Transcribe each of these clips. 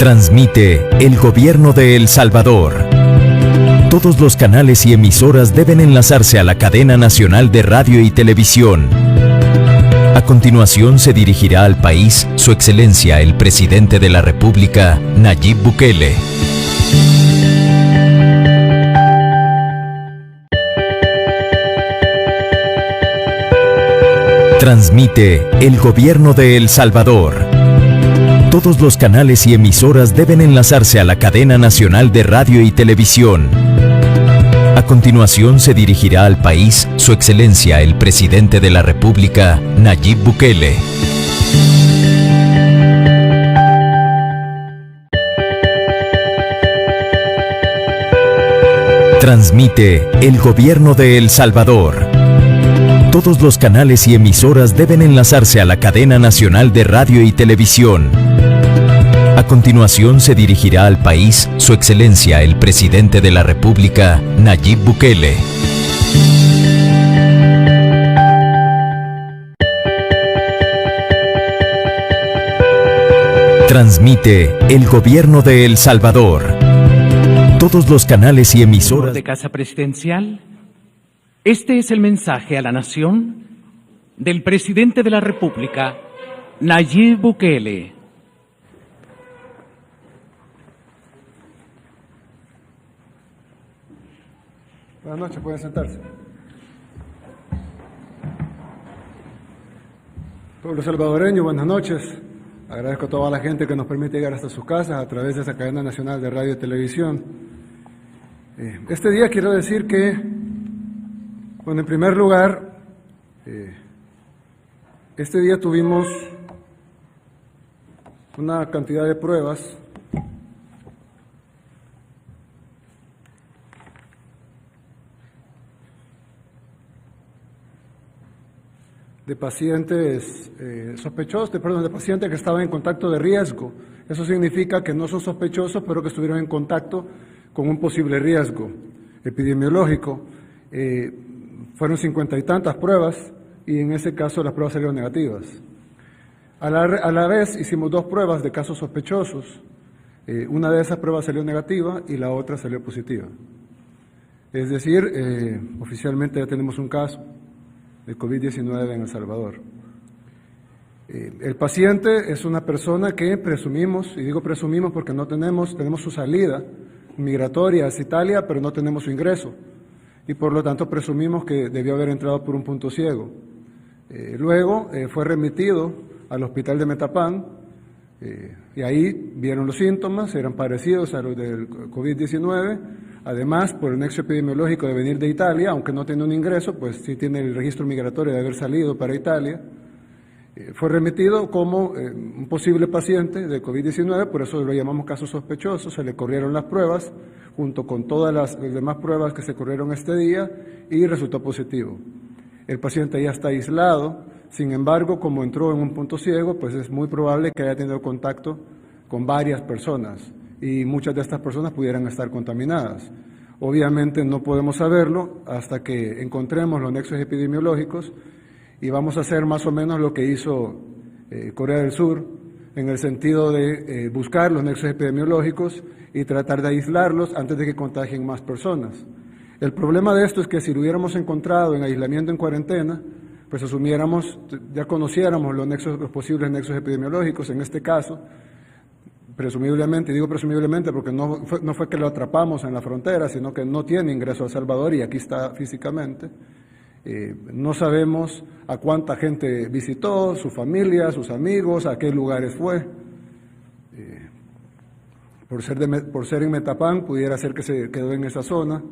Transmite el Gobierno de El Salvador. Todos los canales y emisoras deben enlazarse a la cadena nacional de radio y televisión. A continuación se dirigirá al país Su Excelencia el Presidente de la República, Nayib Bukele. Transmite el Gobierno de El Salvador. Todos los canales y emisoras deben enlazarse a la cadena nacional de radio y televisión. A continuación se dirigirá al país Su Excelencia el Presidente de la República, Nayib Bukele. Transmite el Gobierno de El Salvador. Todos los canales y emisoras deben enlazarse a la cadena nacional de radio y televisión. A continuación se dirigirá al país Su Excelencia el Presidente de la República, Nayib Bukele. Transmite el Gobierno de El Salvador. Todos los canales y emisoras de Casa Presidencial. Este es el mensaje a la nación del Presidente de la República, Nayib Bukele. Buenas noches, pueden sentarse. Pueblo salvadoreño, buenas noches. Agradezco a toda la gente que nos permite llegar hasta sus casas a través de esa cadena nacional de radio y televisión. Este día quiero decir que, bueno, en primer lugar, este día tuvimos una cantidad de pruebas de pacientes de pacientes que estaban en contacto de riesgo. Eso significa que no son sospechosos, pero que estuvieron en contacto con un posible riesgo epidemiológico. Fueron 50 y tantas pruebas y en ese caso las pruebas salieron negativas. A la vez hicimos 2 pruebas de casos sospechosos. Una de esas pruebas salió negativa y la otra salió positiva. Es decir, oficialmente ya tenemos un caso de COVID-19 en El Salvador. El paciente es una persona que presumimos, y digo presumimos porque tenemos su salida migratoria hacia Italia, pero no tenemos su ingreso, y por lo tanto presumimos que debió haber entrado por un punto ciego. Luego fue remitido al hospital de Metapán, y ahí vieron los síntomas, eran parecidos a los del COVID-19. Además, por el nexo epidemiológico de venir de Italia, aunque no tiene un ingreso, pues sí tiene el registro migratorio de haber salido para Italia. Fue remitido como un posible paciente de COVID-19, por eso lo llamamos caso sospechoso. Se le corrieron las pruebas, junto con todas las demás pruebas que se corrieron este día, y resultó positivo. El paciente ya está aislado, sin embargo, como entró en un punto ciego, pues es muy probable que haya tenido contacto con varias personas, y muchas de estas personas pudieran estar contaminadas. Obviamente no podemos saberlo hasta que encontremos los nexos epidemiológicos, y vamos a hacer más o menos lo que hizo Corea del Sur, en el sentido de buscar los nexos epidemiológicos y tratar de aislarlos antes de que contagien más personas. El problema de esto es que si lo hubiéramos encontrado en aislamiento en cuarentena, pues ya conociéramos los posibles nexos epidemiológicos. En este caso, presumiblemente, digo presumiblemente porque no fue que lo atrapamos en la frontera, sino que no tiene ingreso a El Salvador y aquí está físicamente. No sabemos a cuánta gente visitó, su familia, sus amigos, a qué lugares fue. Por ser en Metapán, pudiera ser que se quedó en esa zona,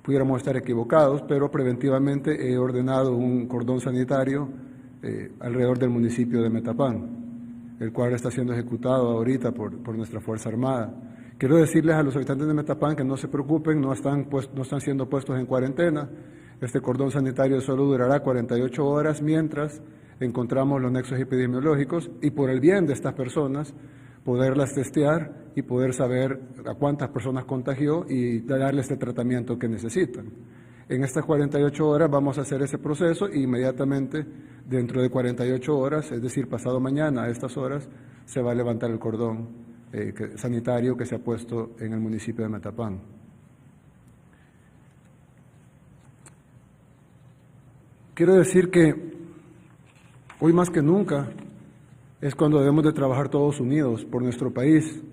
pudiéramos estar equivocados, pero preventivamente he ordenado un cordón sanitario alrededor del municipio de Metapán, el cual está siendo ejecutado ahorita por nuestra Fuerza Armada. Quiero decirles a los habitantes de Metapán que no se preocupen, no están siendo puestos en cuarentena. Este cordón sanitario solo durará 48 horas mientras encontramos los nexos epidemiológicos, y por el bien de estas personas, poderlas testear y poder saber a cuántas personas contagió y darles el tratamiento que necesitan. En estas 48 horas vamos a hacer ese proceso y inmediatamente dentro de 48 horas, es decir, pasado mañana a estas horas, se va a levantar el cordón sanitario que se ha puesto en el municipio de Metapán. Quiero decir que hoy más que nunca es cuando debemos de trabajar todos unidos por nuestro país.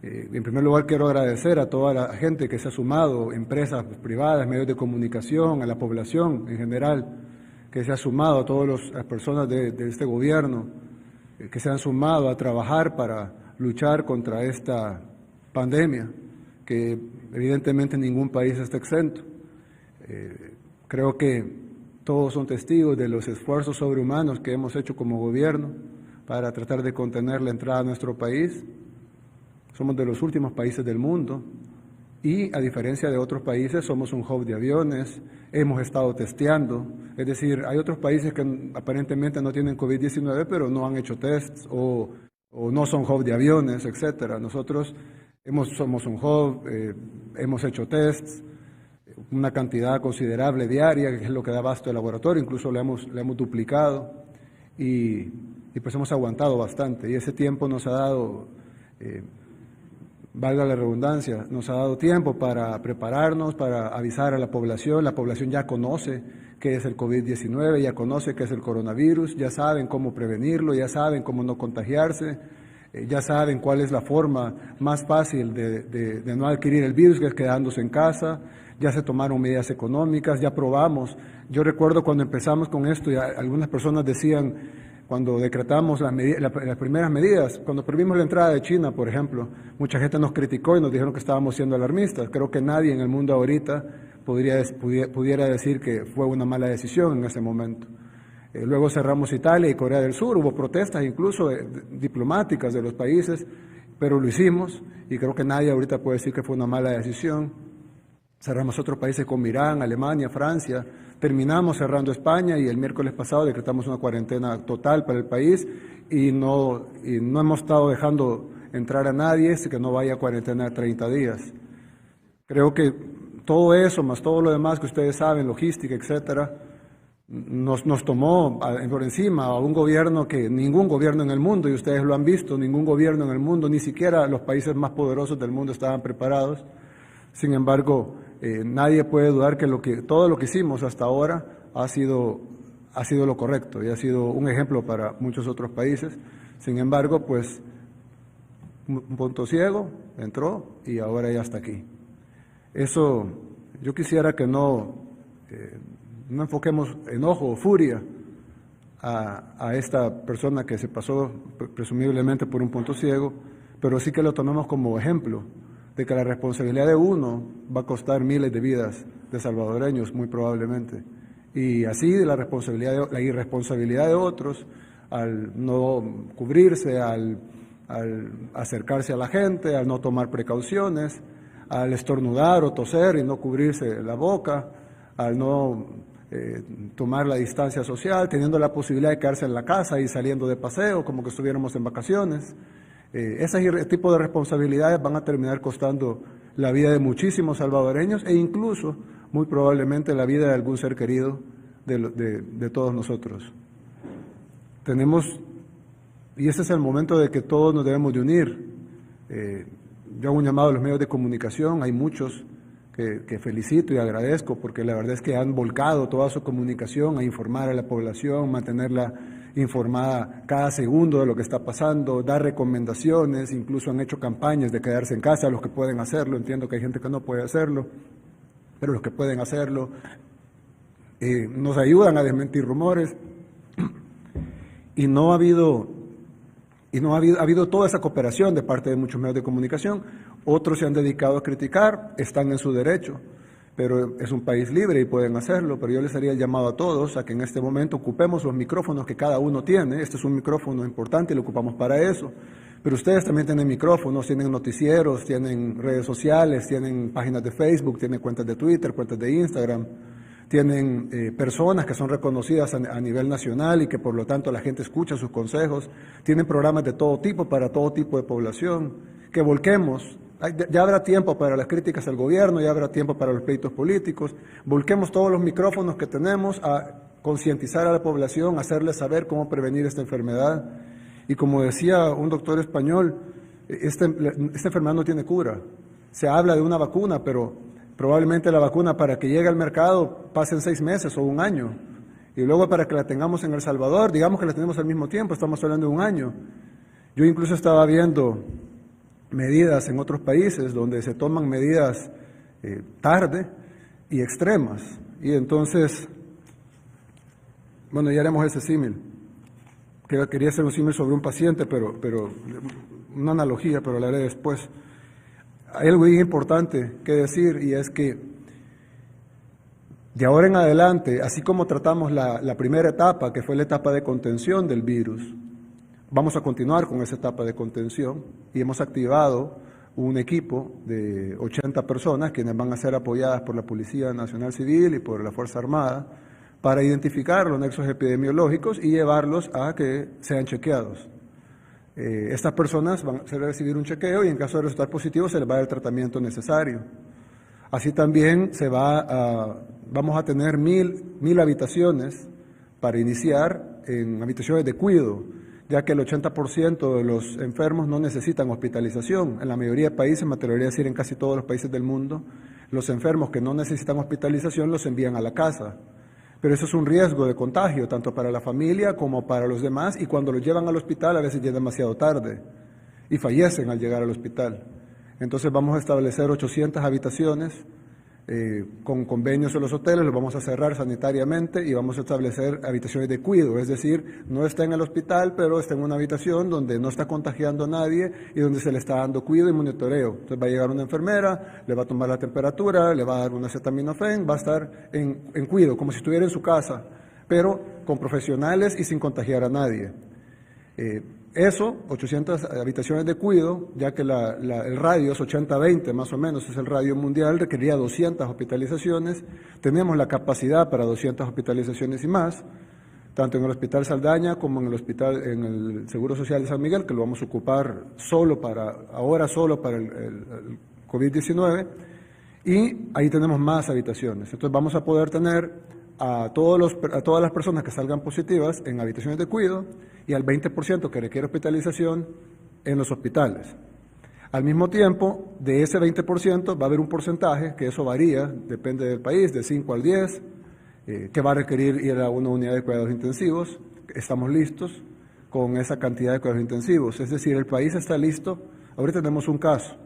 En primer lugar, quiero agradecer a toda la gente que se ha sumado, empresas privadas, medios de comunicación, a la población en general, que se ha sumado, a todas las personas de este gobierno, que se han sumado a trabajar para luchar contra esta pandemia, que evidentemente ningún país está exento. Creo que todos son testigos de los esfuerzos sobrehumanos que hemos hecho como gobierno para tratar de contener la entrada a nuestro país. Somos de los últimos países del mundo y, a diferencia de otros países, somos un hub de aviones, hemos estado testeando. Es decir, hay otros países que aparentemente no tienen COVID-19, pero no han hecho tests o no son hub de aviones, etcétera. Nosotros somos un hub, hemos hecho tests, una cantidad considerable diaria, que es lo que da abasto el laboratorio, incluso le hemos duplicado y pues hemos aguantado bastante. Y ese tiempo nos ha dado, valga la redundancia, nos ha dado tiempo para prepararnos, para avisar a la población ya conoce qué es el COVID-19, ya conoce qué es el coronavirus, ya saben cómo prevenirlo, ya saben cómo no contagiarse, ya saben cuál es la forma más fácil de no adquirir el virus, que es quedándose en casa. Ya se tomaron medidas económicas, ya probamos. Yo recuerdo cuando empezamos con esto, y algunas personas decían, cuando decretamos las primeras medidas, cuando prohibimos la entrada de China, por ejemplo, mucha gente nos criticó y nos dijeron que estábamos siendo alarmistas. Creo que nadie en el mundo ahorita pudiera decir que fue una mala decisión en ese momento. Luego cerramos Italia y Corea del Sur, hubo protestas incluso diplomáticas de los países, pero lo hicimos y creo que nadie ahorita puede decir que fue una mala decisión. Cerramos otros países como Irán, Alemania, Francia, terminamos cerrando España y el miércoles pasado decretamos una cuarentena total para el país y no hemos estado dejando entrar a nadie que no vaya a cuarentena de 30 días. Creo que todo eso, más todo lo demás que ustedes saben, logística, etcétera, nos tomó por encima a un gobierno que ningún gobierno en el mundo, y ustedes lo han visto, ningún gobierno en el mundo, ni siquiera los países más poderosos del mundo estaban preparados. Sin embargo, nadie puede dudar que todo lo que hicimos hasta ahora ha sido lo correcto y ha sido un ejemplo para muchos otros países. Sin embargo, pues un punto ciego entró y ahora ya está aquí. Eso, yo quisiera que no enfoquemos enojo o furia a esta persona que se pasó presumiblemente por un punto ciego, pero sí que lo tomemos como ejemplo de que la responsabilidad de uno va a costar miles de vidas de salvadoreños, muy probablemente. Y así de la irresponsabilidad de otros, al no cubrirse, al acercarse a la gente, al no tomar precauciones, al estornudar o toser y no cubrirse la boca, al no tomar la distancia social, teniendo la posibilidad de quedarse en la casa y saliendo de paseo, como que estuviéramos en vacaciones. Ese tipo de responsabilidades van a terminar costando la vida de muchísimos salvadoreños e incluso, muy probablemente, la vida de algún ser querido de todos nosotros. Y ese es el momento de que todos nos debemos de unir. Yo hago un llamado a los medios de comunicación, hay muchos que felicito y agradezco porque la verdad es que han volcado toda su comunicación a informar a la población, mantenerla informada cada segundo de lo que está pasando, dar recomendaciones, incluso han hecho campañas de quedarse en casa, los que pueden hacerlo, entiendo que hay gente que no puede habido, pero los que pueden hacerlo nos ayudan a desmentir rumores y ha habido toda esa cooperación de parte de muchos medios de comunicación. Otros se han dedicado a criticar, están en su derecho, pero es un país libre y pueden hacerlo, pero yo les haría el llamado a todos a que en este momento ocupemos los micrófonos que cada uno tiene. Este es un micrófono importante y lo ocupamos para eso, pero ustedes también tienen micrófonos, tienen noticieros, tienen redes sociales, tienen páginas de Facebook, tienen cuentas de Twitter, cuentas de Instagram, tienen personas que son reconocidas a nivel nacional y que por lo tanto la gente escucha sus consejos, tienen programas de todo tipo para todo tipo de población, que volquemos. Ya habrá tiempo para las críticas al gobierno, ya habrá tiempo para los pleitos políticos. Volquemos todos los micrófonos que tenemos a concientizar a la población, a hacerles saber cómo prevenir esta enfermedad. Y como decía un doctor español, esta enfermedad no tiene cura. Se habla de una vacuna, pero probablemente la vacuna para que llegue al mercado pasen 6 meses o 1 año. Y luego para que la tengamos en El Salvador, digamos que la tenemos al mismo tiempo, estamos hablando de 1 año. Yo incluso estaba viendo medidas en otros países donde se toman medidas tarde y extremas. Y entonces, bueno, ya haremos ese símil. Quería hacer un símil sobre un paciente, pero una analogía, pero la haré después. Hay algo bien importante que decir, y es que de ahora en adelante, así como tratamos la primera etapa, que fue la etapa de contención del virus, vamos a continuar con esa etapa de contención y hemos activado un equipo de 80 personas quienes van a ser apoyadas por la Policía Nacional Civil y por la Fuerza Armada para identificar los nexos epidemiológicos y llevarlos a que sean chequeados. Estas personas van a recibir un chequeo y en caso de resultar positivo se les va a dar el tratamiento necesario. Así también vamos a tener 1.000 habitaciones para iniciar en habitaciones de cuidado, ya que el 80% de los enfermos no necesitan hospitalización. En la mayoría de países, me atrevería a decir en casi todos los países del mundo, los enfermos que no necesitan hospitalización los envían a la casa. Pero eso es un riesgo de contagio, tanto para la familia como para los demás, y cuando los llevan al hospital a veces ya es demasiado tarde y fallecen al llegar al hospital. Entonces vamos a establecer 800 habitaciones con convenios en los hoteles, los vamos a cerrar sanitariamente y vamos a establecer habitaciones de cuidado, es decir, no está en el hospital, pero está en una habitación donde no está contagiando a nadie y donde se le está dando cuidado y monitoreo. Entonces va a llegar una enfermera, le va a tomar la temperatura, le va a dar un acetaminofén, va a estar en cuidado, como si estuviera en su casa, pero con profesionales y sin contagiar a nadie. 800 habitaciones de cuidado, ya que el radio es 80-20 más o menos, es el radio mundial, requería 200 hospitalizaciones, tenemos la capacidad para 200 hospitalizaciones y más, tanto en el Hospital Saldaña como en el Seguro Social de San Miguel, que lo vamos a ocupar ahora solo para el COVID-19, y ahí tenemos más habitaciones. Entonces vamos a poder tener a todas las personas que salgan positivas en habitaciones de cuidado y al 20% que requiere hospitalización en los hospitales. Al mismo tiempo, de ese 20% va a haber un porcentaje, que eso varía, depende del país, de 5 al 10, que va a requerir ir a una unidad de cuidados intensivos. Estamos listos con esa cantidad de cuidados intensivos, es decir, el país está listo. Ahorita tenemos un caso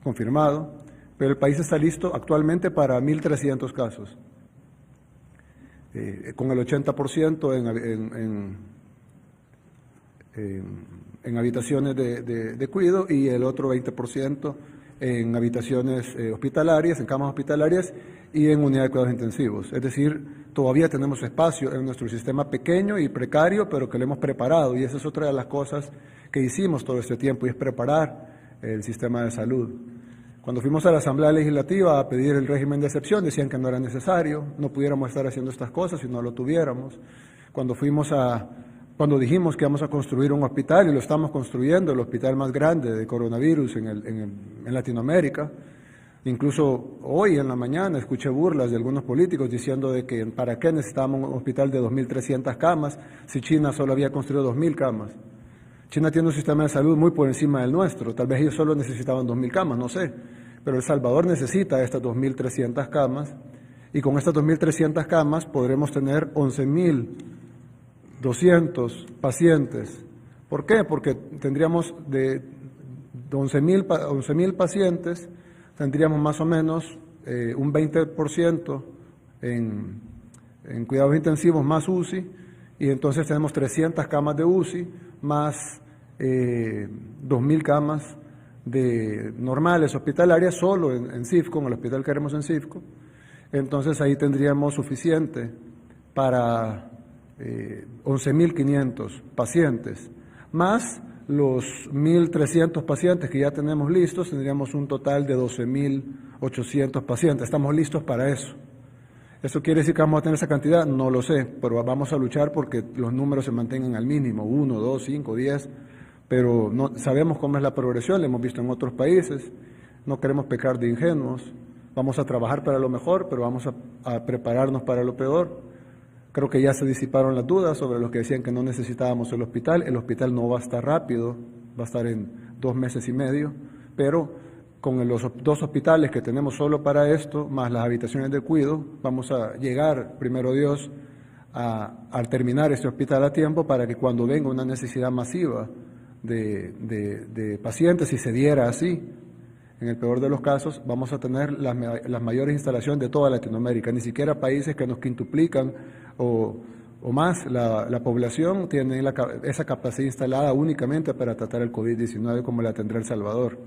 confirmado, pero el país está listo actualmente para 1.300 casos. Con el 80% en habitaciones de cuidado y el otro 20% en habitaciones hospitalarias, en camas hospitalarias y en unidades de cuidados intensivos. Es decir, todavía tenemos espacio en nuestro sistema pequeño y precario, pero que lo hemos preparado, y esa es otra de las cosas que hicimos todo este tiempo, y es preparar el sistema de salud. Cuando fuimos a la Asamblea Legislativa a pedir el régimen de excepción, decían que no era necesario, no pudiéramos estar haciendo estas cosas si no lo tuviéramos. Cuando dijimos que vamos a construir un hospital, y lo estamos construyendo, el hospital más grande de coronavirus en Latinoamérica, incluso hoy en la mañana escuché burlas de algunos políticos diciendo de que para qué necesitábamos un hospital de 2.300 camas si China solo había construido 2.000 camas. China tiene un sistema de salud muy por encima del nuestro, tal vez ellos solo necesitaban 2.000 camas, no sé, pero El Salvador necesita estas 2.300 camas, y con estas 2.300 camas podremos tener 11.200 pacientes. ¿Por qué? Porque tendríamos de 11.000 pacientes, tendríamos más o menos un 20% en cuidados intensivos más UCI, y entonces tenemos 300 camas de UCI más 2.000 camas normales hospitalarias solo en CIFCO, en el hospital que haremos en CIFCO. Entonces ahí tendríamos suficiente para 11.500 pacientes, más los 1.300 pacientes que ya tenemos listos, tendríamos un total de 12.800 pacientes. Estamos listos para eso. ¿Eso quiere decir que vamos a tener esa cantidad? No lo sé, pero vamos a luchar porque los números se mantengan al mínimo, 1, 2, 5, 10, pero no, sabemos cómo es la progresión, lo hemos visto en otros países, no queremos pecar de ingenuos, vamos a trabajar para lo mejor, pero vamos a prepararnos para lo peor. Creo que ya se disiparon las dudas sobre los que decían que no necesitábamos el hospital no va a estar rápido, va a estar en 2 meses y medio, pero con los 2 hospitales que tenemos solo para esto, más las habitaciones de cuidado, vamos a llegar, primero Dios, al terminar este hospital a tiempo para que cuando venga una necesidad masiva de pacientes, si se diera así, en el peor de los casos, vamos a tener las mayores instalaciones de toda Latinoamérica. Ni siquiera países que nos quintuplican o más la población tienen esa capacidad instalada únicamente para tratar el COVID-19 como la tendrá El Salvador.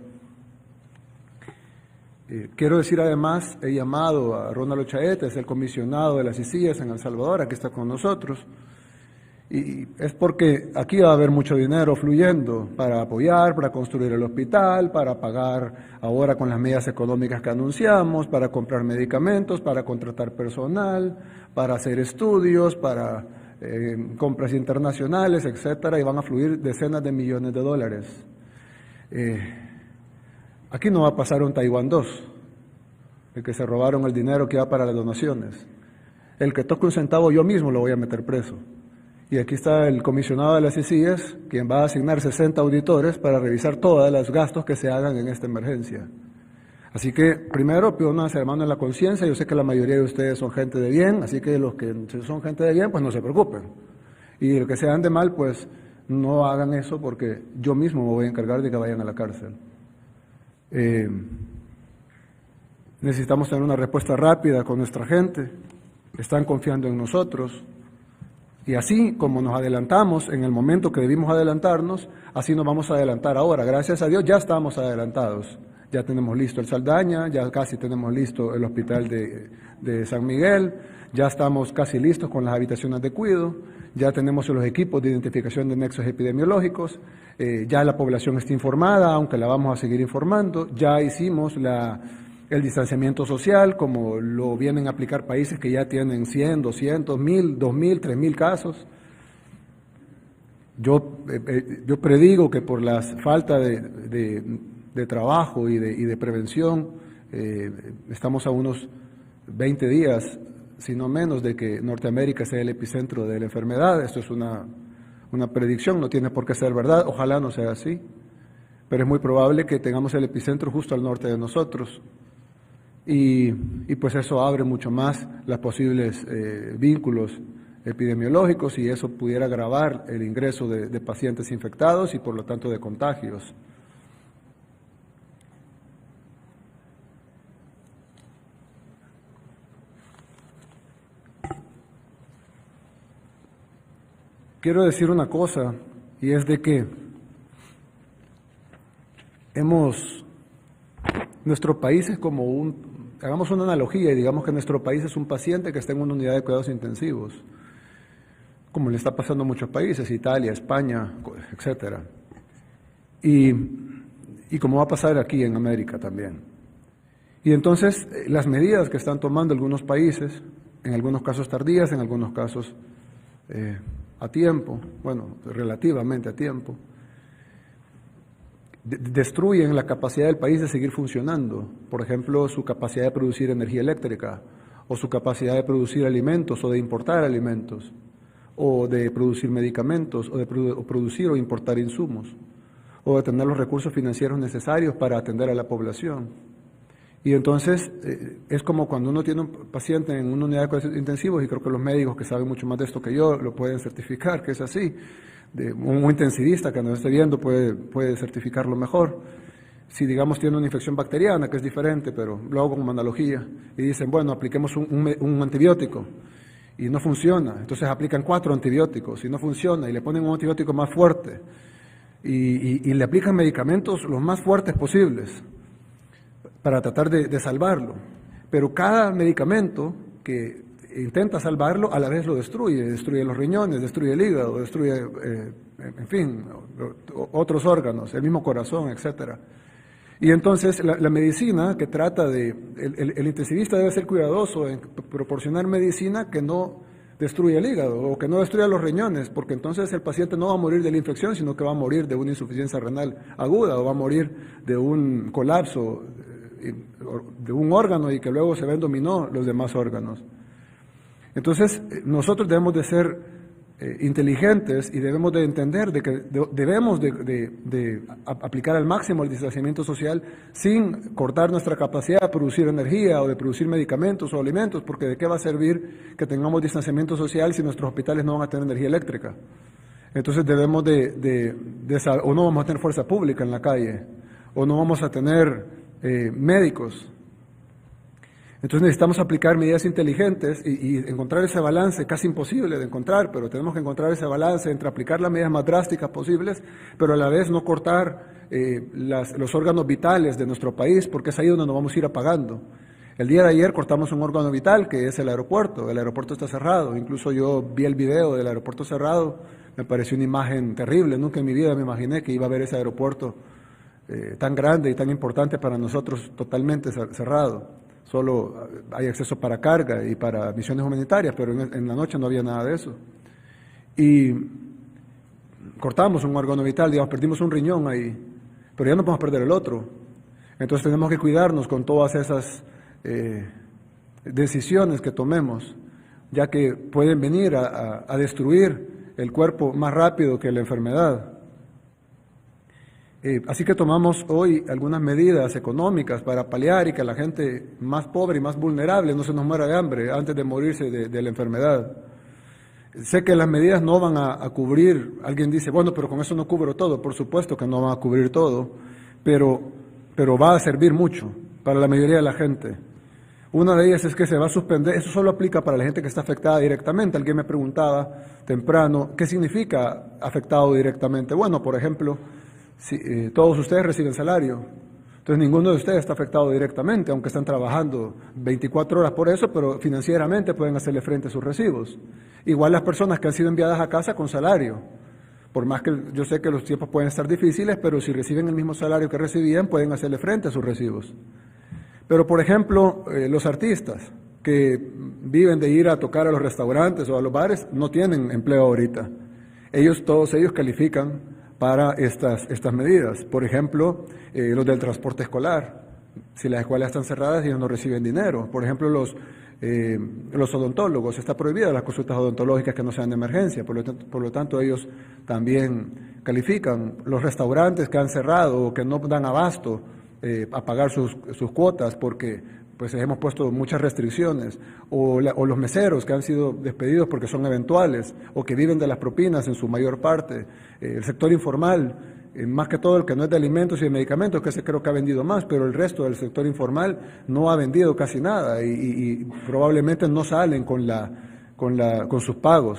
Quiero decir además, he llamado a Ronald Ochaeta, es el comisionado de las ICIES en El Salvador, aquí está con nosotros, y es porque aquí va a haber mucho dinero fluyendo para apoyar, para construir el hospital, para pagar ahora con las medidas económicas que anunciamos, para comprar medicamentos, para contratar personal, para hacer estudios, para compras internacionales, etcétera, y van a fluir decenas de millones de dólares. Aquí no va a pasar un Taiwán 2, el que se robaron el dinero que va para las donaciones. El que toque un centavo yo mismo lo voy a meter preso. Y aquí está el comisionado de las ICIES, quien va a asignar 60 auditores para revisar todos los gastos que se hagan en esta emergencia. Así que, primero, pido una hermano en la conciencia. Yo sé que la mayoría de ustedes son gente de bien, así que los que son gente de bien, pues no se preocupen. Y los que sean de mal, pues no hagan eso, porque yo mismo me voy a encargar de que vayan a la cárcel. Necesitamos tener una respuesta rápida con nuestra gente, están confiando en nosotros, y así como nos adelantamos en el momento que debimos adelantarnos, así nos vamos a adelantar ahora. Gracias a Dios ya estamos adelantados, ya tenemos listo el Saldaña, ya casi tenemos listo el hospital de San Miguel, ya estamos casi listos con las habitaciones de cuidado, ya tenemos los equipos de identificación de nexos epidemiológicos, ya la población está informada, aunque la vamos a seguir informando, ya hicimos el distanciamiento social, como lo vienen a aplicar países que ya tienen 100, 200, 1000, 2000, 3000 casos. Yo predigo que por la falta de trabajo y de prevención, estamos a unos 20 días, si no menos, de que Norteamérica sea el epicentro de la enfermedad. Esto es una predicción, no tiene por qué ser verdad, ojalá no sea así, pero es muy probable que tengamos el epicentro justo al norte de nosotros. Y pues eso abre mucho más los posibles vínculos epidemiológicos y eso pudiera agravar el ingreso de pacientes infectados y por lo tanto de contagios. Quiero decir una cosa, y es de que nuestro país es como hagamos una analogía y digamos que nuestro país es un paciente que está en una unidad de cuidados intensivos, como le está pasando a muchos países, Italia, España, etcétera. Y como va a pasar aquí en América también. Y entonces las medidas que están tomando algunos países, en algunos casos tardías, en algunos casos a tiempo, bueno, relativamente a tiempo, destruyen la capacidad del país de seguir funcionando. Por ejemplo, su capacidad de producir energía eléctrica, o su capacidad de producir alimentos, o de importar alimentos, o de producir medicamentos, o de producir o importar insumos, o de tener los recursos financieros necesarios para atender a la población. Y entonces es como cuando uno tiene un paciente en una unidad de cuidados intensivos, y creo que los médicos que saben mucho más de esto que yo lo pueden certificar, que es así. Un intensivista que nos esté viendo puede certificarlo mejor. Si digamos tiene una infección bacteriana, que es diferente, pero lo hago como analogía, y dicen, bueno, apliquemos un antibiótico, y no funciona, entonces aplican 4 antibióticos, y no funciona, y le ponen un antibiótico más fuerte, y le aplican medicamentos los más fuertes posibles, para tratar de salvarlo, pero cada medicamento que intenta salvarlo a la vez lo destruye los riñones, destruye el hígado, destruye, en fin, otros órganos, el mismo corazón, etcétera. Y entonces la medicina que trata el intensivista debe ser cuidadoso en proporcionar medicina que no destruya el hígado o que no destruya los riñones, porque entonces el paciente no va a morir de la infección, sino que va a morir de una insuficiencia renal aguda o va a morir de un colapso de un órgano y que luego se ven dominó los demás órganos. Entonces, nosotros debemos de ser inteligentes y debemos de entender de que debemos de aplicar al máximo el distanciamiento social sin cortar nuestra capacidad de producir energía o de producir medicamentos o alimentos, porque ¿de qué va a servir que tengamos distanciamiento social si nuestros hospitales no van a tener energía eléctrica? Entonces debemos o no vamos a tener fuerza pública en la calle, o no vamos a tener médicos. Entonces necesitamos aplicar medidas inteligentes y encontrar ese balance, casi imposible de encontrar, pero tenemos que encontrar ese balance entre aplicar las medidas más drásticas posibles, pero a la vez no cortar los órganos vitales de nuestro país, porque es ahí donde nos vamos a ir apagando. El día de ayer cortamos un órgano vital, que es el aeropuerto está cerrado, incluso yo vi el video del aeropuerto cerrado, me pareció una imagen terrible, nunca en mi vida me imaginé que iba a ver ese aeropuerto tan grande y tan importante para nosotros totalmente cerrado. Solo hay acceso para carga y para misiones humanitarias, pero en la noche no había nada de eso. Y cortamos un órgano vital, digamos, perdimos un riñón ahí, pero ya no podemos perder el otro. Entonces tenemos que cuidarnos con todas esas decisiones que tomemos, ya que pueden venir a destruir el cuerpo más rápido que la enfermedad. Así que tomamos hoy algunas medidas económicas para paliar y que la gente más pobre y más vulnerable no se nos muera de hambre antes de morirse de la enfermedad. Sé que las medidas no van a cubrir, alguien dice, bueno, pero con eso no cubro todo. Por supuesto que no van a cubrir todo, pero va a servir mucho para la mayoría de la gente. Una de ellas es que se va a suspender, eso solo aplica para la gente que está afectada directamente. Alguien me preguntaba temprano, ¿qué significa afectado directamente? Bueno, por ejemplo, si, todos ustedes reciben salario, entonces ninguno de ustedes está afectado directamente, aunque están trabajando 24 horas por eso, pero financieramente pueden hacerle frente a sus recibos. Igual las personas que han sido enviadas a casa con salario, por más que yo sé que los tiempos pueden estar difíciles, pero si reciben el mismo salario que recibían, pueden hacerle frente a sus recibos. Pero por ejemplo, los artistas que viven de ir a tocar a los restaurantes o a los bares, no tienen empleo ahorita. Todos ellos califican para estas medidas. Por ejemplo, los del transporte escolar. Si las escuelas están cerradas, ellos no reciben dinero. Por ejemplo, los odontólogos, está prohibida las consultas odontológicas que no sean de emergencia, por lo tanto ellos también califican. Los restaurantes que han cerrado o que no dan abasto a pagar sus cuotas porque pues hemos puesto muchas restricciones, o los meseros que han sido despedidos porque son eventuales, o que viven de las propinas en su mayor parte, el sector informal, más que todo el que no es de alimentos y de medicamentos, que ese creo que ha vendido más, pero el resto del sector informal no ha vendido casi nada y probablemente no salen con sus pagos.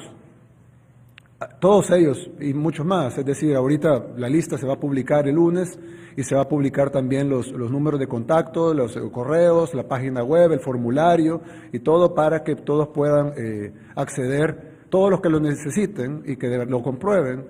Todos ellos y muchos más, es decir, ahorita la lista se va a publicar el lunes y se va a publicar también los números de contacto, los correos, la página web, el formulario y todo para que todos puedan acceder, todos los que lo necesiten y que lo comprueben.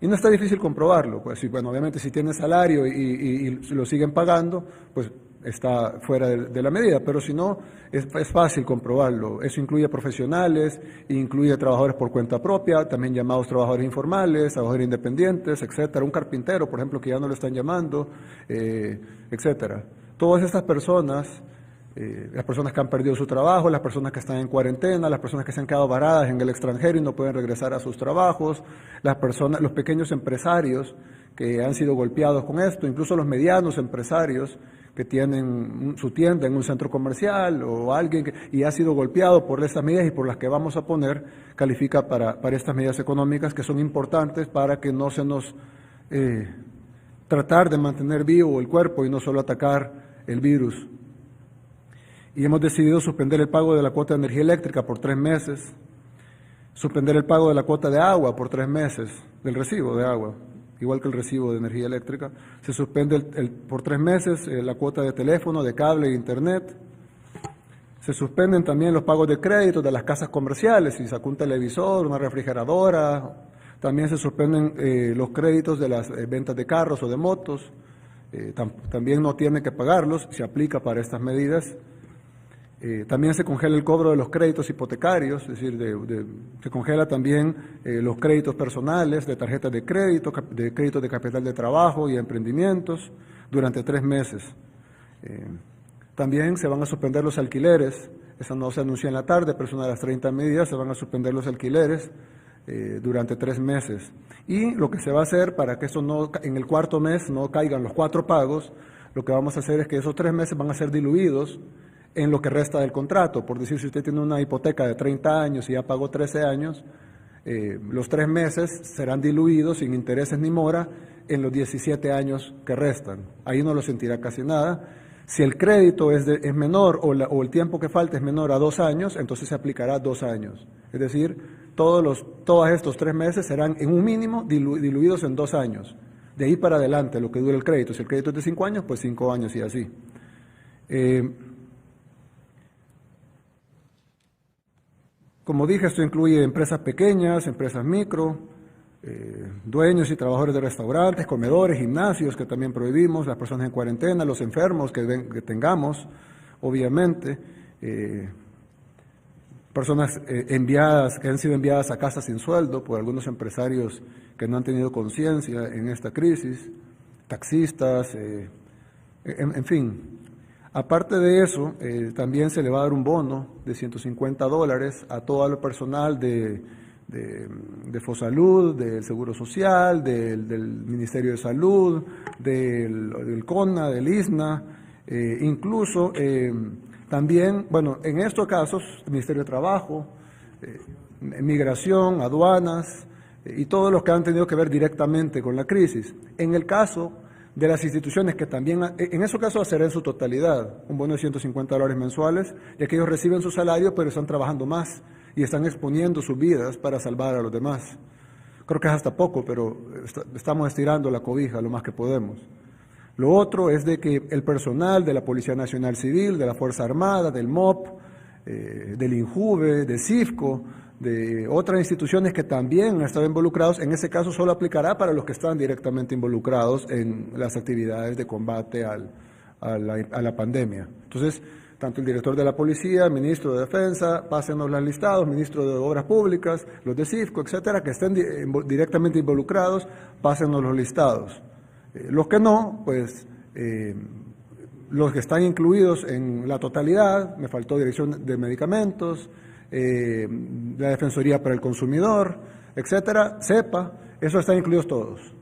Y no está difícil comprobarlo, pues, bueno, obviamente si tienen salario y lo siguen pagando, pues está fuera de la medida, pero si no, es fácil comprobarlo. Eso incluye profesionales, incluye trabajadores por cuenta propia, también llamados trabajadores informales, trabajadores independientes, etcétera. Un carpintero, por ejemplo, que ya no lo están llamando, etcétera. Todas estas personas, las personas que han perdido su trabajo, las personas que están en cuarentena, las personas que se han quedado varadas en el extranjero y no pueden regresar a sus trabajos, los pequeños empresarios que han sido golpeados con esto, incluso los medianos empresarios que tienen su tienda en un centro comercial o alguien y ha sido golpeado por estas medidas y por las que vamos a poner, califica para estas medidas económicas que son importantes para que no se nos tratar de mantener vivo el cuerpo y no solo atacar el virus. Y hemos decidido suspender el pago de la cuota de energía eléctrica por 3 meses, suspender el pago de la cuota de agua por 3 meses, del recibo de agua, igual que el recibo de energía eléctrica. Se suspende por 3 meses la cuota de teléfono, de cable e internet. Se suspenden también los pagos de crédito de las casas comerciales, si sacó un televisor, una refrigeradora. También se suspenden los créditos de las ventas de carros o de motos. También no tiene que pagarlos, se aplica para estas medidas. También se congela el cobro de los créditos hipotecarios, es decir, se congela también los créditos personales, de tarjetas de créditos de capital de trabajo y emprendimientos durante 3 meses. También se van a suspender los alquileres, eso no se anunció en la tarde, pero es una de las 30 medidas, se van a suspender los alquileres durante 3 meses. Y lo que se va a hacer para que eso no, en el cuarto mes no caigan los 4 pagos, lo que vamos a hacer es que esos 3 meses van a ser diluidos en lo que resta del contrato. Por decir, si usted tiene una hipoteca de 30 años y ya pagó 13 años, los 3 meses serán diluidos sin intereses ni mora en los 17 años que restan. Ahí no lo sentirá casi nada. Si el crédito es menor o el tiempo que falta es menor a 2 años, entonces se aplicará 2 años. Es decir, todos estos 3 meses serán en un mínimo diluidos en 2 años. De ahí para adelante, lo que dure el crédito. Si el crédito es de 5 años, pues 5 años y así. Como dije, esto incluye empresas pequeñas, empresas micro, dueños y trabajadores de restaurantes, comedores, gimnasios, que también prohibimos, las personas en cuarentena, los enfermos que tengamos, obviamente, personas que han sido enviadas a casa sin sueldo por algunos empresarios que no han tenido conciencia en esta crisis, taxistas, en fin. Aparte de eso, también se le va a dar un bono de $150 a todo el personal de Fosalud, del Seguro Social, del Ministerio de Salud, del CONA, del ISNA, incluso también, bueno, en estos casos, el Ministerio de Trabajo, Migración, aduanas y todos los que han tenido que ver directamente con la crisis. En el caso de las instituciones que también, en esos casos será en su totalidad, un bono de $150 mensuales, ya que ellos reciben su salario pero están trabajando más y están exponiendo sus vidas para salvar a los demás. Creo que es hasta poco, pero estamos estirando la cobija lo más que podemos. Lo otro es de que el personal de la Policía Nacional Civil, de la Fuerza Armada, del MOP, del INJUVE, de CIFCO, de otras instituciones que también han estado involucrados, en ese caso solo aplicará para los que están directamente involucrados en las actividades de combate a la pandemia. Entonces, tanto el director de la policía, el ministro de Defensa, pásenos los listados, ministro de Obras Públicas, los de CIFCO, etcétera, que estén directamente involucrados, pásenos los listados. Los que no, pues los que están incluidos en la totalidad, me faltó Dirección de Medicamentos, la Defensoría para el Consumidor, etcétera, CEPA, eso están incluidos todos.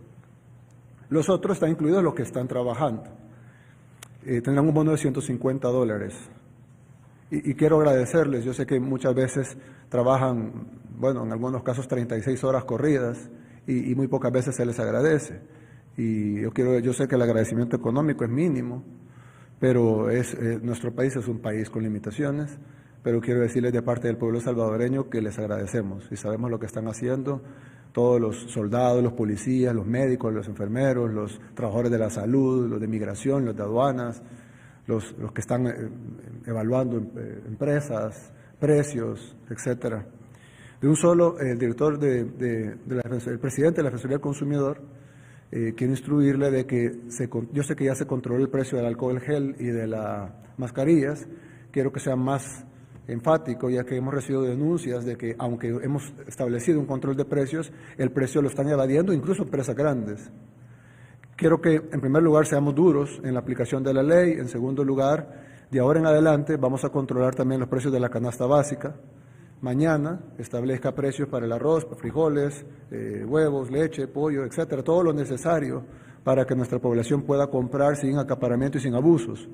Los otros están incluidos los que están trabajando. Tendrán un bono de $150. Y quiero agradecerles, yo sé que muchas veces trabajan, bueno, en algunos casos 36 horas corridas y muy pocas veces se les agradece. Y yo sé que el agradecimiento económico es mínimo, pero nuestro país es un país con limitaciones, pero quiero decirles de parte del pueblo salvadoreño que les agradecemos y sabemos lo que están haciendo todos los soldados, los policías, los médicos, los enfermeros, los trabajadores de la salud, los de migración, los de aduanas, los que están evaluando empresas, precios, etcétera. De un solo, el director el presidente de la Defensoría del Consumidor, quiero instruirle de que yo sé que ya se controló el precio del alcohol gel y de las mascarillas, quiero que sea más enfático, ya que hemos recibido denuncias de que aunque hemos establecido un control de precios, el precio lo están evadiendo incluso empresas grandes. Quiero que en primer lugar seamos duros en la aplicación de la ley, en segundo lugar, de ahora en adelante vamos a controlar también los precios de la canasta básica. Mañana establezca precios para el arroz, frijoles, huevos, leche, pollo, etcétera, todo lo necesario para que nuestra población pueda comprar sin acaparamiento y sin abusos.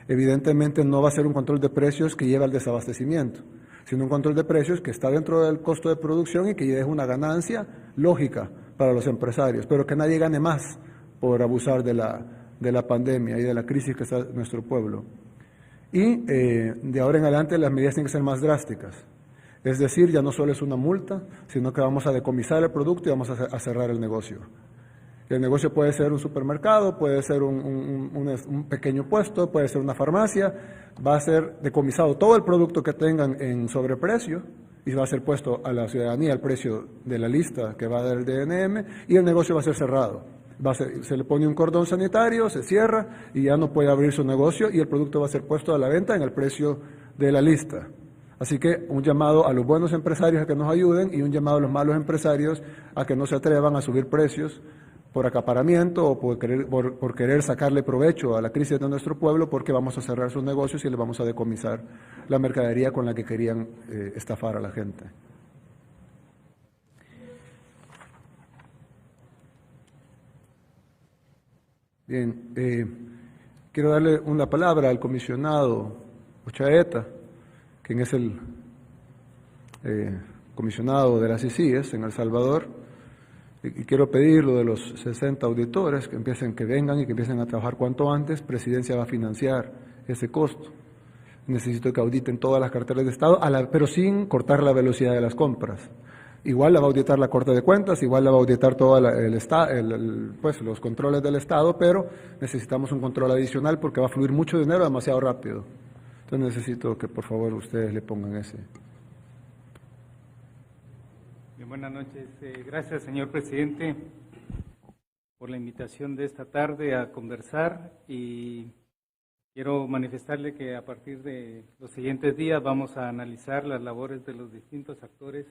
Evidentemente no va a ser un control de precios que lleve al desabastecimiento, sino un control de precios que está dentro del costo de producción y que deje una ganancia lógica para los empresarios, pero que nadie gane más por abusar de la pandemia y de la crisis que está nuestro pueblo. Y de ahora en adelante las medidas tienen que ser más drásticas. Es decir, ya no solo es una multa, sino que vamos a decomisar el producto y vamos a cerrar el negocio. El negocio puede ser un supermercado, puede ser un pequeño puesto, puede ser una farmacia, va a ser decomisado todo el producto que tengan en sobreprecio y va a ser puesto a la ciudadanía al precio de la lista que va a dar el DNM y el negocio va a ser cerrado. Se le pone un cordón sanitario, se cierra y ya no puede abrir su negocio y el producto va a ser puesto a la venta en el precio de la lista. Así que un llamado a los buenos empresarios a que nos ayuden y un llamado a los malos empresarios a que no se atrevan a subir precios por acaparamiento o por querer sacarle provecho a la crisis de nuestro pueblo, porque vamos a cerrar sus negocios y les vamos a decomisar la mercadería con la que querían estafar a la gente. Bien, quiero darle una palabra al comisionado Ochaeta, quien es el comisionado de las CICIES en El Salvador, y quiero pedirlo de los 60 auditores que vengan y que empiecen a trabajar cuanto antes. Presidencia va a financiar ese costo. Necesito que auditen todas las carteras de Estado, pero sin cortar la velocidad de las compras. Igual la va a auditar la Corte de Cuentas, igual la va a auditar toda los controles del Estado, pero necesitamos un control adicional porque va a fluir mucho dinero demasiado rápido. Entonces necesito que por favor ustedes le pongan ese. Bien, buenas noches. Gracias, señor presidente, por la invitación de esta tarde a conversar, y quiero manifestarle que a partir de los siguientes días vamos a analizar las labores de los distintos actores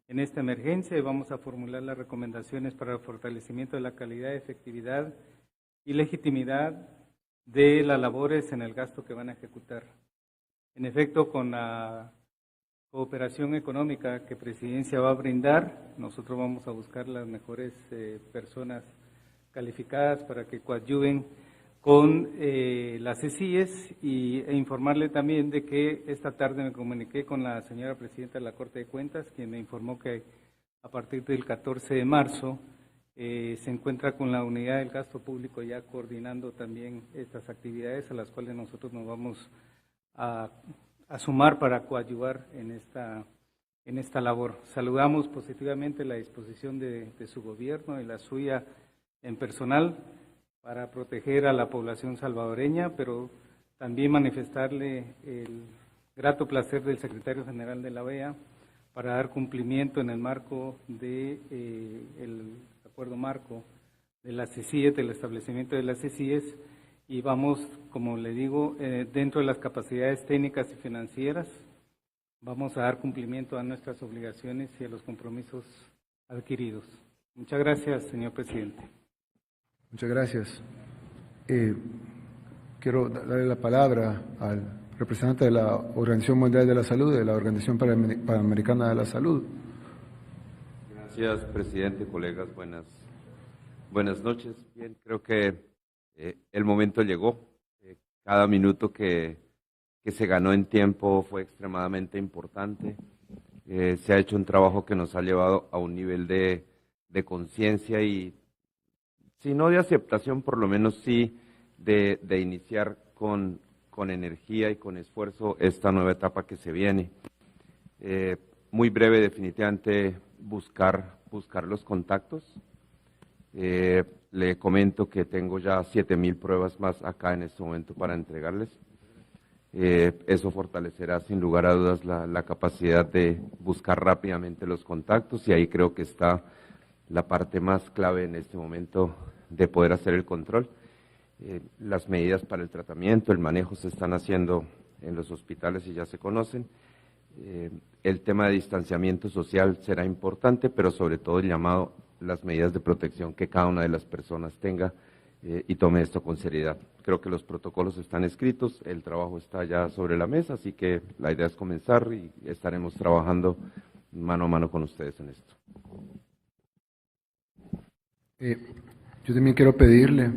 en esta emergencia y vamos a formular las recomendaciones para el fortalecimiento de la calidad, efectividad y legitimidad de las labores en el gasto que van a ejecutar. En efecto, con la cooperación económica que Presidencia va a brindar, nosotros vamos a buscar las mejores personas calificadas para que coadyuven con las CICIES e informarle también de que esta tarde me comuniqué con la señora Presidenta de la Corte de Cuentas, quien me informó que a partir del 14 de marzo se encuentra con la unidad del gasto público ya coordinando también estas actividades a las cuales nosotros nos vamos a sumar para coadyuvar en esta labor. Saludamos positivamente la disposición de su gobierno y la suya en personal para proteger a la población salvadoreña, pero también manifestarle el grato placer del secretario general de la OEA para dar cumplimiento en el marco del acuerdo marco de las CICIES, del establecimiento de las CICIES, y vamos, como le digo, dentro de las capacidades técnicas y financieras, vamos a dar cumplimiento a nuestras obligaciones y a los compromisos adquiridos. Muchas gracias, señor presidente. Muchas gracias. Quiero darle la palabra al representante de la Organización Mundial de la Salud, de la Organización Panamericana de la Salud. Gracias, presidente, colegas, buenas noches. Bien, creo que el momento llegó. Cada minuto que se ganó en tiempo fue extremadamente importante. Se ha hecho un trabajo que nos ha llevado a un nivel de conciencia y, si no de aceptación, por lo menos sí de iniciar con energía y con esfuerzo esta nueva etapa que se viene. Muy breve, definitivamente, buscar los contactos. Le comento que tengo ya 7,000 pruebas más acá en este momento para entregarles. Eso fortalecerá sin lugar a dudas la capacidad de buscar rápidamente los contactos, y ahí creo que está la parte más clave en este momento de poder hacer el control. Las medidas para el tratamiento, el manejo se están haciendo en los hospitales y ya se conocen. El tema de distanciamiento social será importante, pero sobre todo el llamado, las medidas de protección que cada una de las personas tenga y tome esto con seriedad. Creo que los protocolos están escritos, el trabajo está ya sobre la mesa, así que la idea es comenzar y estaremos trabajando mano a mano con ustedes en esto. Yo también quiero pedirle,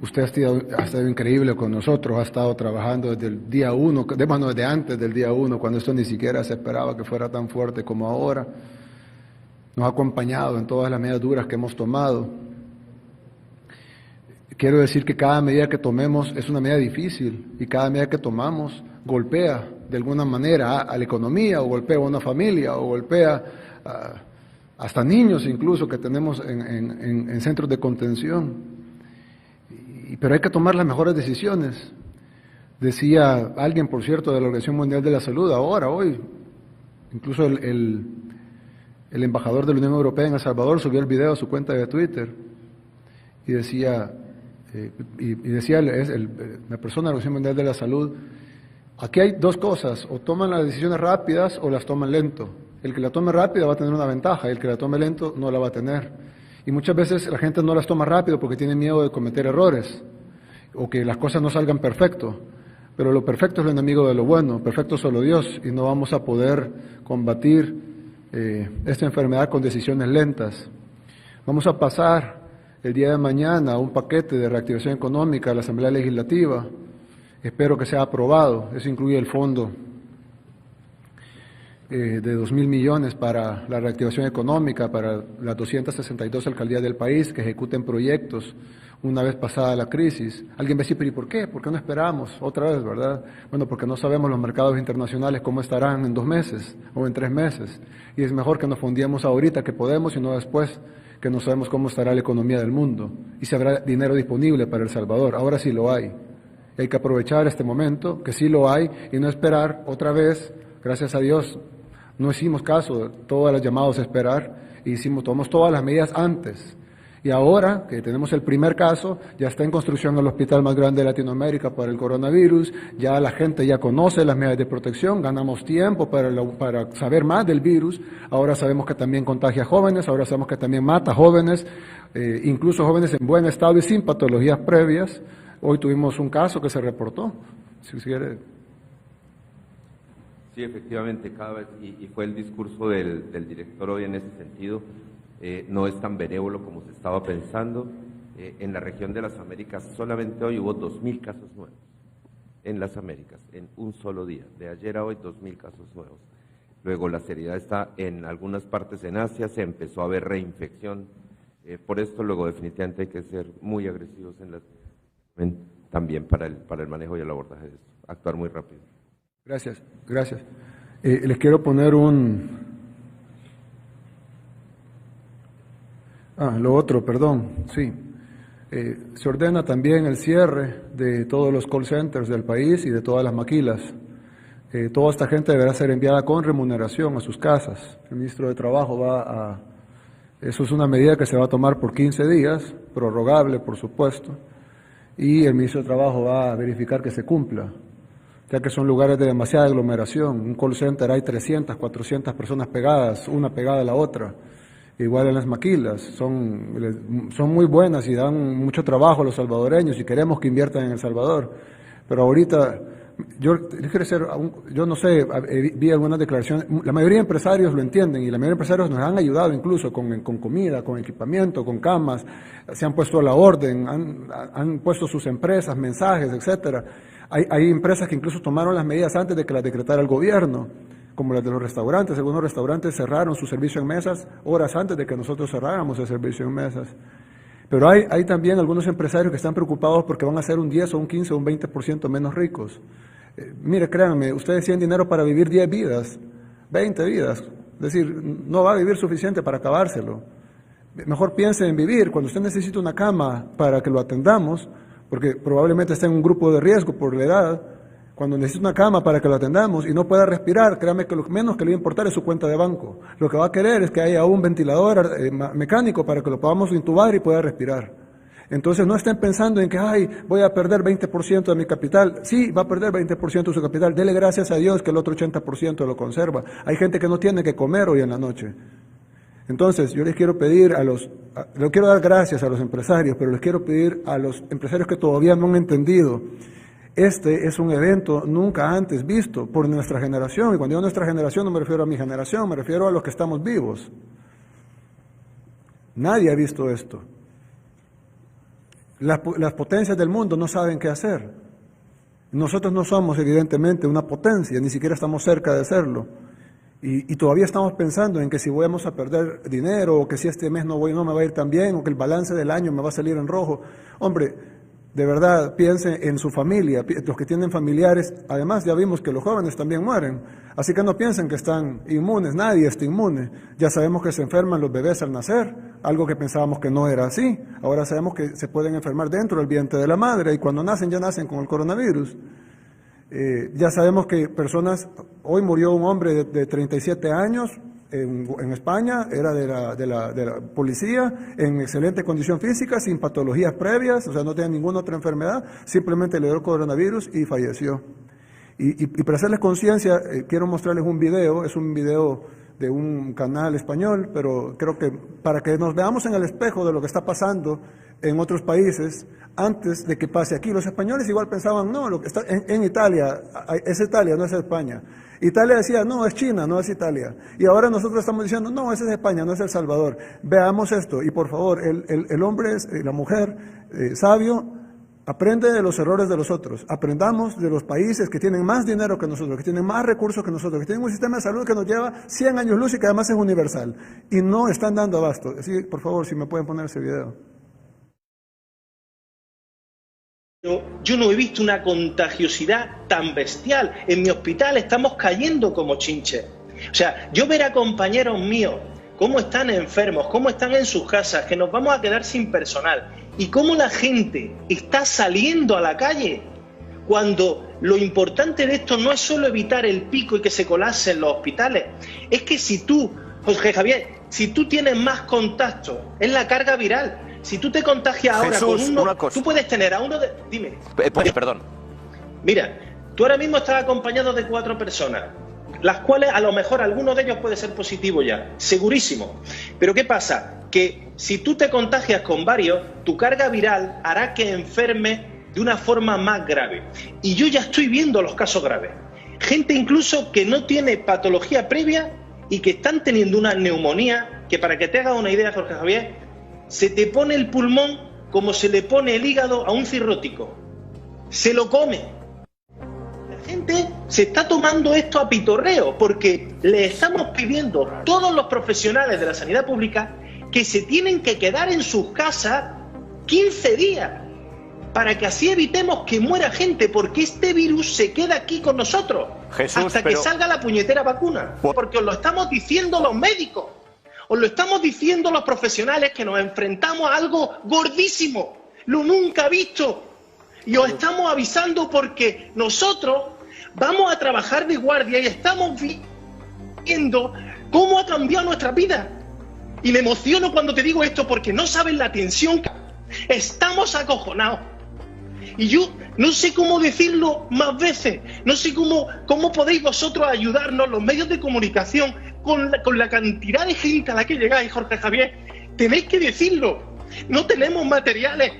usted ha estado increíble con nosotros, ha estado trabajando desde el día 1, desde antes del día 1, cuando esto ni siquiera se esperaba que fuera tan fuerte como ahora. Nos ha acompañado en todas las medidas duras que hemos tomado. Quiero decir que cada medida que tomemos es una medida difícil, y cada medida que tomamos golpea de alguna manera a la economía, o golpea a una familia, o golpea hasta niños incluso que tenemos en centros de contención. Pero hay que tomar las mejores decisiones. Decía alguien, por cierto, de la Organización Mundial de la Salud, hoy, incluso el embajador de la Unión Europea en El Salvador subió el video a su cuenta de Twitter y decía, la persona de la Organización Mundial de la Salud, aquí hay dos cosas: o toman las decisiones rápidas o las toman lento. El que la tome rápida va a tener una ventaja, y el que la tome lento no la va a tener. Y muchas veces la gente no las toma rápido porque tiene miedo de cometer errores o que las cosas no salgan perfecto. Pero lo perfecto es el enemigo de lo bueno, perfecto es solo Dios, y no vamos a poder combatir esta enfermedad con decisiones lentas. Vamos a pasar el día de mañana un paquete de reactivación económica a la Asamblea Legislativa. Espero que sea aprobado. Eso incluye el fondo de 2.000 millones para la reactivación económica, para las 262 alcaldías del país que ejecuten proyectos una vez pasada la crisis. Alguien va a decir, pero ¿y por qué? ¿Por qué no esperamos otra vez, verdad? Bueno, porque no sabemos los mercados internacionales cómo estarán en 2 meses o en 3 meses. Y es mejor que nos fundamos ahorita que podemos y no después, que no sabemos cómo estará la economía del mundo y si habrá dinero disponible para El Salvador. Ahora sí lo hay. Y hay que aprovechar este momento, que sí lo hay, y no esperar otra vez. Gracias a Dios no hicimos caso de todos los llamados a esperar y tomamos todas las medidas antes. Y ahora que tenemos el primer caso, ya está en construcción el hospital más grande de Latinoamérica para el coronavirus, ya la gente ya conoce las medidas de protección, ganamos tiempo para saber más del virus, ahora sabemos que también contagia jóvenes, ahora sabemos que también mata jóvenes, incluso jóvenes en buen estado y sin patologías previas. Hoy tuvimos un caso que se reportó, si quiere. Sí, efectivamente, cada vez, y fue el discurso del director hoy en ese sentido. No es tan benévolo como se estaba pensando. En la región de las Américas solamente hoy hubo 2.000 casos nuevos en las Américas, en un solo día, de ayer a hoy 2.000 casos nuevos. Luego la seriedad está en algunas partes en Asia, se empezó a ver reinfección. Por esto luego definitivamente hay que ser muy agresivos también para el manejo y el abordaje de esto, actuar muy rápido. Gracias. Les quiero poner lo otro, perdón, sí. Se ordena también el cierre de todos los call centers del país y de todas las maquilas. Toda esta gente deberá ser enviada con remuneración a sus casas. El ministro de Trabajo eso es una medida que se va a tomar por 15 días, prorrogable, por supuesto, y el ministro de Trabajo va a verificar que se cumpla, ya que son lugares de demasiada aglomeración. Un call center hay 300, 400 personas pegadas, una pegada a la otra. Igual en las maquilas, son muy buenas y dan mucho trabajo a los salvadoreños y queremos que inviertan en El Salvador. Pero ahorita, yo no sé, vi algunas declaraciones, la mayoría de empresarios lo entienden y la mayoría de empresarios nos han ayudado incluso con comida, con equipamiento, con camas, se han puesto a la orden, han puesto sus empresas, mensajes, etcétera. Hay empresas que incluso tomaron las medidas antes de que las decretara el gobierno, como las de los restaurantes. Algunos restaurantes cerraron su servicio en mesas horas antes de que nosotros cerráramos el servicio en mesas. Pero hay también algunos empresarios que están preocupados porque van a ser un 10 o un 15 o un 20% menos ricos. Mire, créanme, ustedes tienen dinero para vivir 10 vidas, 20 vidas, es decir, no va a vivir suficiente para acabárselo. Mejor piense en vivir. Cuando usted necesita una cama para que lo atendamos, porque probablemente está en un grupo de riesgo por la edad, cuando necesita una cama para que lo atendamos y no pueda respirar, créame que lo menos que le va a importar es su cuenta de banco. Lo que va a querer es que haya un ventilador mecánico para que lo podamos intubar y pueda respirar. Entonces no estén pensando en que, voy a perder 20% de mi capital. Sí, va a perder 20% de su capital. Dele gracias a Dios que el otro 80% lo conserva. Hay gente que no tiene que comer hoy en la noche. Entonces, yo les quiero pedir le quiero dar gracias a los empresarios, pero les quiero pedir a los empresarios que todavía no han entendido. Este es un evento nunca antes visto por nuestra generación, y cuando digo nuestra generación no me refiero a mi generación, me refiero a los que estamos vivos. Nadie ha visto esto. Las potencias del mundo no saben qué hacer. Nosotros no somos evidentemente una potencia, ni siquiera estamos cerca de serlo. Y todavía estamos pensando en que si vamos a perder dinero, o que si este mes no me va a ir tan bien, o que el balance del año me va a salir en rojo. Hombre, de verdad, piensen en su familia, los que tienen familiares. Además, ya vimos que los jóvenes también mueren, así que no piensen que están inmunes, nadie está inmune. Ya sabemos que se enferman los bebés al nacer, algo que pensábamos que no era así. Ahora sabemos que se pueden enfermar dentro del vientre de la madre, y cuando nacen ya nacen con el coronavirus. Ya sabemos que hoy murió un hombre de 37 años en España, era de la policía, en excelente condición física, sin patologías previas, o sea, no tenía ninguna otra enfermedad, simplemente le dio el coronavirus y falleció. Y para hacerles conciencia, quiero mostrarles un video, es un video de un canal español, pero creo que para que nos veamos en el espejo de lo que está pasando, en otros países antes de que pase aquí. Los españoles igual pensaban, no, lo que está en Italia, es Italia, no es España. Italia decía, no, es China, no es Italia. Y ahora nosotros estamos diciendo, no, ese es España, no es El Salvador. Veamos esto, y por favor, el hombre, la mujer, sabio, aprende de los errores de los otros. Aprendamos de los países que tienen más dinero que nosotros, que tienen más recursos que nosotros, que tienen un sistema de salud que nos lleva 100 años luz y que además es universal. Y no están dando abasto. Así, por favor, si me pueden poner ese video. Yo no he visto una contagiosidad tan bestial. En mi hospital estamos cayendo como chinches. O sea, yo ver a compañeros míos cómo están enfermos, cómo están en sus casas, que nos vamos a quedar sin personal, y cómo la gente está saliendo a la calle, cuando lo importante de esto no es solo evitar el pico y que se colapsen los hospitales, es que si tú, Jorge Javier, si tú tienes más contacto, es la carga viral. Si tú te contagias ahora Jesús, con uno, una cosa. tú puedes tener a uno de... Dime. Perdón. Mira, tú ahora mismo estás acompañado de 4 personas, las cuales a lo mejor alguno de ellos puede ser positivo ya, segurísimo. Pero ¿qué pasa? Que si tú te contagias con varios, tu carga viral hará que enfermes de una forma más grave. Y yo ya estoy viendo los casos graves. Gente incluso que no tiene patología previa y que están teniendo una neumonía, que para que te hagas una idea, Jorge Javier, se te pone el pulmón como se le pone el hígado a un cirrótico. Se lo come. La gente se está tomando esto a pitorreo porque le estamos pidiendo todos los profesionales de la sanidad pública que se tienen que quedar en sus casas 15 días para que así evitemos que muera gente, porque este virus se queda aquí con nosotros hasta que salga la puñetera vacuna. Porque os lo estamos diciendo los médicos. Os lo estamos diciendo los profesionales, que nos enfrentamos a algo gordísimo, lo nunca visto. Y os estamos avisando porque nosotros vamos a trabajar de guardia y estamos viendo cómo ha cambiado nuestra vida. Y me emociono cuando te digo esto porque no sabes la tensión. Estamos acojonados. Y yo no sé cómo decirlo más veces, no sé cómo podéis vosotros ayudarnos, los medios de comunicación, con la cantidad de gente a la que llegáis, Jorge Javier. Tenéis que decirlo, no tenemos materiales.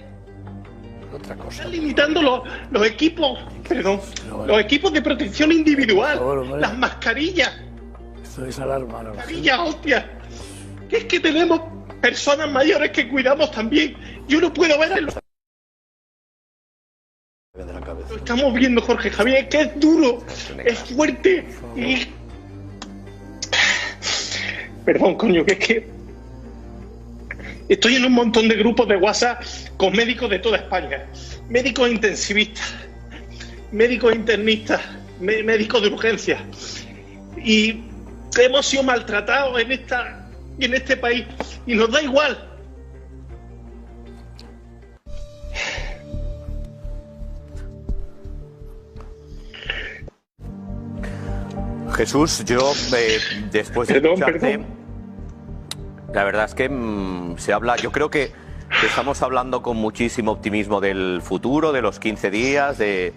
Otra cosa. Están limitando los equipos, los equipos de protección individual, las mascarillas. Esto es alarma, ¿no? Mascarillas, hostia. Que es que tenemos personas mayores que cuidamos también. Yo no puedo ver Lo estamos viendo, Jorge Javier, que es duro, es fuerte y... Perdón, coño, que es que estoy en un montón de grupos de WhatsApp con médicos de toda España, médicos intensivistas, médicos internistas, médicos de urgencia, y hemos sido maltratados en este país y nos da igual. Jesús, yo después de escucharte, la verdad es que se habla, yo creo que estamos hablando con muchísimo optimismo del futuro, de los 15 días, de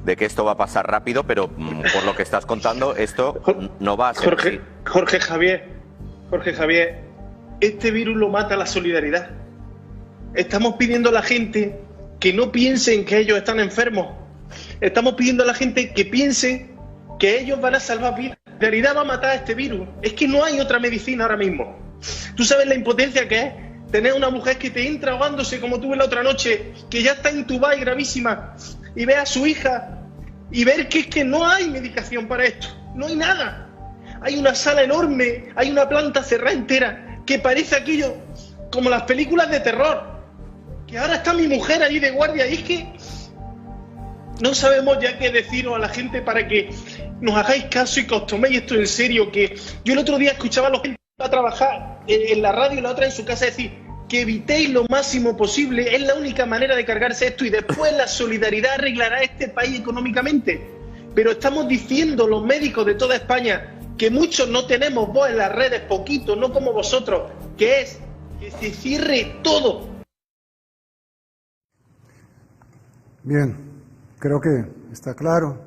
que esto va a pasar rápido, pero por lo que estás contando, esto no va a ser así. Jorge Javier, este virus lo mata la solidaridad. Estamos pidiendo a la gente que no piensen que ellos están enfermos. Estamos pidiendo a la gente que piensen que ellos van a salvar vidas. La solidaridad va a matar a este virus. Es que no hay otra medicina ahora mismo. ¿Tú sabes la impotencia que es tener una mujer que te entra ahogándose como tuve la otra noche, que ya está intubada y gravísima, y ve a su hija y ver que es que no hay medicación para esto? No hay nada. Hay una sala enorme, hay una planta cerrada entera, que parece aquello como las películas de terror. Que ahora está mi mujer ahí de guardia, y es que no sabemos ya qué deciros a la gente para que nos hagáis caso y que os toméis esto en serio. Que yo el otro día escuchaba a los gente a trabajar en la radio y la otra en su casa decir que evitéis lo máximo posible, es la única manera de cargarse esto, y después la solidaridad arreglará este país económicamente. Pero estamos diciendo los médicos de toda España que muchos no tenemos voz en las redes, poquitos, no como vosotros, que es que se cierre todo. Bien, creo que está claro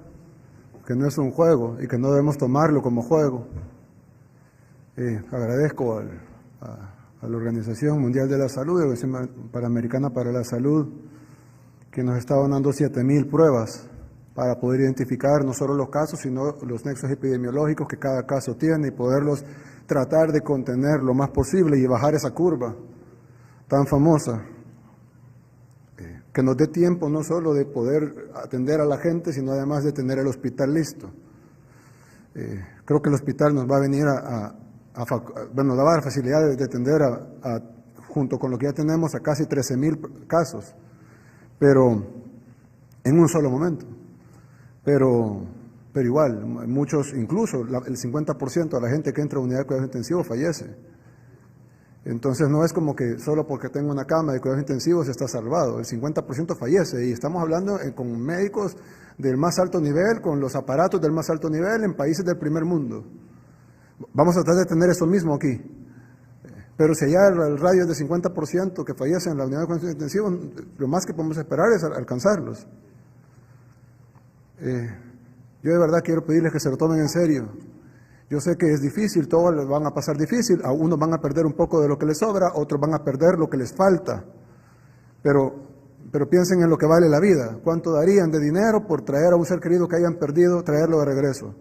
que no es un juego y que no debemos tomarlo como juego. Agradezco a la Organización Mundial de la Salud, la Organización Panamericana para la Salud, que nos está donando 7.000 pruebas para poder identificar no solo los casos, sino los nexos epidemiológicos que cada caso tiene y poderlos tratar de contener lo más posible y bajar esa curva tan famosa, que nos dé tiempo no solo de poder atender a la gente, sino además de tener el hospital listo. Creo que el hospital nos va a venir nos va a dar facilidades de atender junto con lo que ya tenemos, a casi 13.000 casos, pero en un solo momento. Pero igual, muchos, incluso el 50% de la gente que entra a unidad de cuidados intensivos fallece. Entonces no es como que solo porque tengo una cama de cuidados intensivos está salvado, el 50% fallece, y estamos hablando con médicos del más alto nivel, con los aparatos del más alto nivel en países del primer mundo. Vamos a tratar de tener eso mismo aquí. Pero si allá el radio es de 50% que fallece en la unidad de cuidados intensivos, lo más que podemos esperar es alcanzarlos. Yo de verdad quiero pedirles que se lo tomen en serio. Yo sé que es difícil, todos les van a pasar difícil, a unos van a perder un poco de lo que les sobra, otros van a perder lo que les falta. Pero piensen en lo que vale la vida. ¿Cuánto darían de dinero por traer a un ser querido que hayan perdido, traerlo de regreso?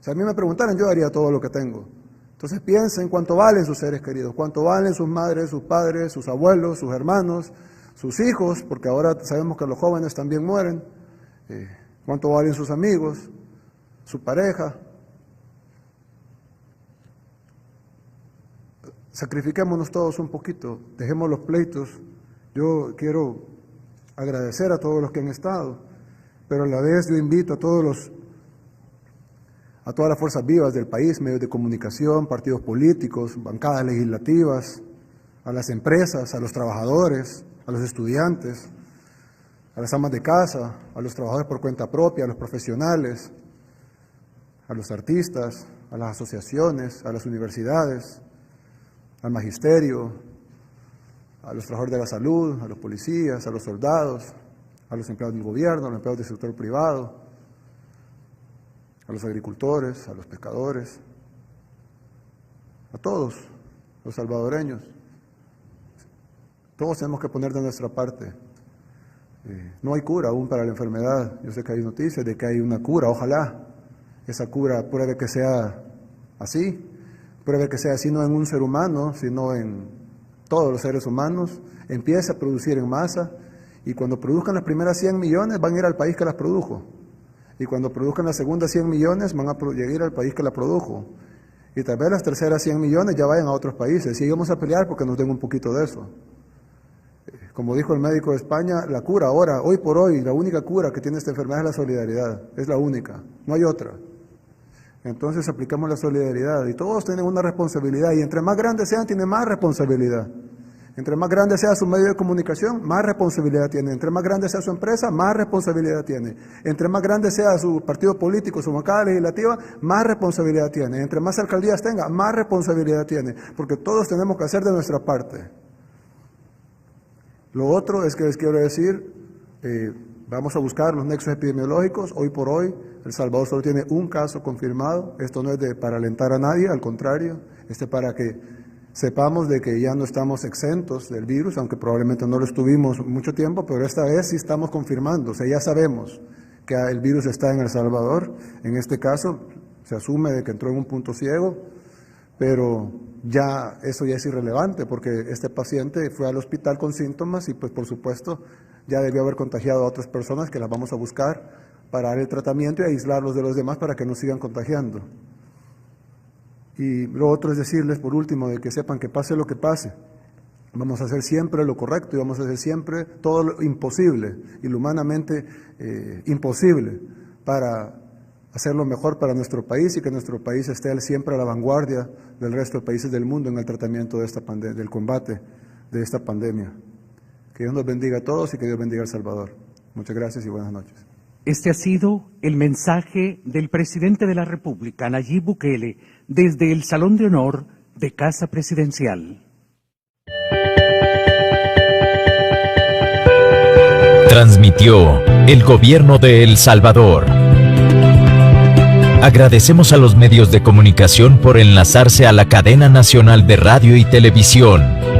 Si a mí me preguntaran, yo daría todo lo que tengo. Entonces piensen cuánto valen sus seres queridos, cuánto valen sus madres, sus padres, sus abuelos, sus hermanos, sus hijos, porque ahora sabemos que los jóvenes también mueren. Cuánto valen sus amigos, su pareja. Sacrifiquémonos todos un poquito, dejemos los pleitos. Yo quiero agradecer a todos los que han estado, pero a la vez yo invito a todas las fuerzas vivas del país, medios de comunicación, partidos políticos, bancadas legislativas, a las empresas, a los trabajadores, a los estudiantes, a las amas de casa, a los trabajadores por cuenta propia, a los profesionales, a los artistas, a las asociaciones, a las universidades, al magisterio, a los trabajadores de la salud, a los policías, a los soldados, a los empleados del gobierno, a los empleados del sector privado, a los agricultores, a los pescadores, a todos los salvadoreños. Todos tenemos que poner de nuestra parte. No hay cura aún para la enfermedad. Yo sé que hay noticias de que hay una cura, ojalá esa cura pruebe que sea así, pruebe que sea así no en un ser humano, sino en todos los seres humanos, empiece a producir en masa, y cuando produzcan las primeras 100 millones van a ir al país que las produjo, y cuando produzcan las segundas 100 millones van a llegar al país que la produjo, y tal vez las terceras 100 millones ya vayan a otros países, y vamos a pelear porque nos den un poquito de eso. Como dijo el médico de España, la cura ahora, hoy por hoy, la única cura que tiene esta enfermedad es la solidaridad, es la única, no hay otra. Entonces aplicamos la solidaridad y todos tienen una responsabilidad, y entre más grandes sean, tienen más responsabilidad. Entre más grande sea su medio de comunicación, más responsabilidad tiene. Entre más grande sea su empresa, más responsabilidad tiene. Entre más grande sea su partido político, su bancada legislativa, más responsabilidad tiene. Entre más alcaldías tenga, más responsabilidad tiene. Porque todos tenemos que hacer de nuestra parte. Lo otro es que les quiero decir, vamos a buscar los nexos epidemiológicos. Hoy por hoy, El Salvador solo tiene un caso confirmado. Esto no es para alentar a nadie, al contrario, para que sepamos de que ya no estamos exentos del virus, aunque probablemente no lo estuvimos mucho tiempo, pero esta vez sí estamos confirmando, o sea, ya sabemos que el virus está en El Salvador. En este caso se asume de que entró en un punto ciego, pero ya eso ya es irrelevante, porque este paciente fue al hospital con síntomas y pues por supuesto ya debió haber contagiado a otras personas que las vamos a buscar para dar el tratamiento y aislarlos de los demás para que no sigan contagiando. Y lo otro es decirles, por último, de que sepan que pase lo que pase, vamos a hacer siempre lo correcto y vamos a hacer siempre todo lo imposible y lo humanamente imposible para hacer lo mejor para nuestro país y que nuestro país esté siempre a la vanguardia del resto de países del mundo en el tratamiento de esta del combate de esta pandemia. Que Dios nos bendiga a todos y que Dios bendiga a El Salvador. Muchas gracias y buenas noches. Este ha sido el mensaje del presidente de la República, Nayib Bukele, desde el Salón de Honor de Casa Presidencial. Transmitió el Gobierno de El Salvador. Agradecemos a los medios de comunicación por enlazarse a la cadena nacional de radio y televisión.